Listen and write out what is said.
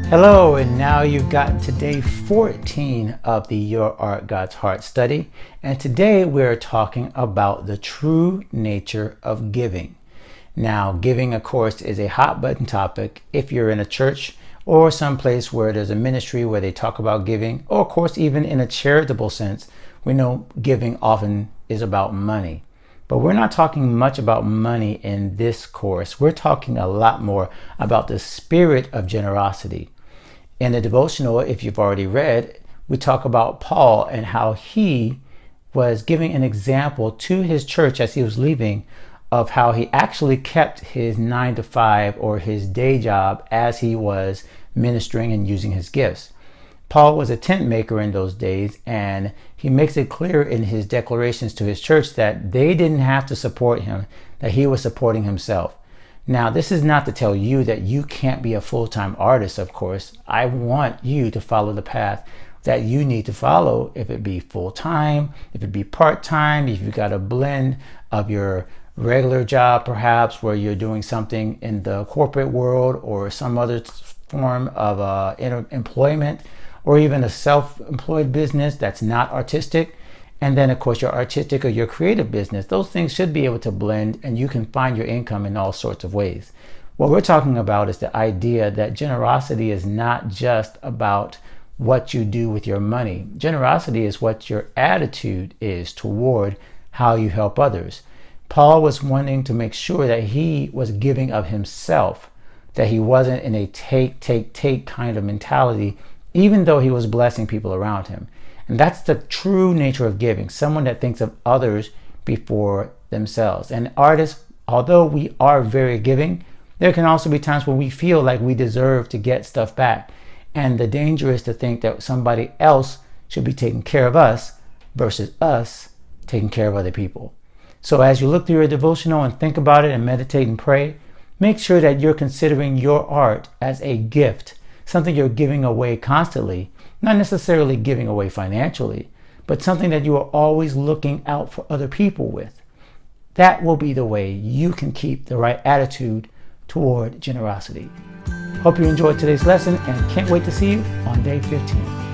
Hello, and now you've gotten to day 14 of the Your Art God's Heart study. And today we're talking about the true nature of giving. Now, giving, of course, is a hot button topic if you're in a church or someplace where there's a ministry where they talk about giving, or of course, even in a charitable sense, we know giving often is about money. But we're not talking much about money in this course. We're talking a lot more about the spirit of generosity. In the devotional, if you've already read, we talk about Paul and how he was giving an example to his church as he was leaving of how he actually kept his 9 to 5 or his day job as he was ministering and using his gifts. Paul was a tent maker in those days, and he makes it clear in his declarations to his church that they didn't have to support him, that he was supporting himself. Now, this is not to tell you that you can't be a full-time artist, of course. I want you to follow the path that you need to follow, if it be full-time, if it be part-time, if you've got a blend of your regular job, perhaps, where you're doing something in the corporate world or some other form of employment, or even a self-employed business that's not artistic. And then, of course, your artistic or your creative business, those things should be able to blend, and you can find your income in all sorts of ways. What we're talking about is the idea that generosity is not just about what you do with your money. Generosity is what your attitude is toward how you help others. Paul was wanting to make sure that he was giving of himself, that he wasn't in a take kind of mentality, even though he was blessing people around him. And that's the true nature of giving, someone that thinks of others before themselves. And artists, although we are very giving, there can also be times when we feel like we deserve to get stuff back. And the danger is to think that somebody else should be taking care of us versus us taking care of other people. So as you look through your devotional and think about it and meditate and pray, make sure that you're considering your art as a gift, something you're giving away constantly. Not necessarily giving away financially, but something that you are always looking out for other people with. That will be the way you can keep the right attitude toward generosity. Hope you enjoyed today's lesson and can't wait to see you on day 15.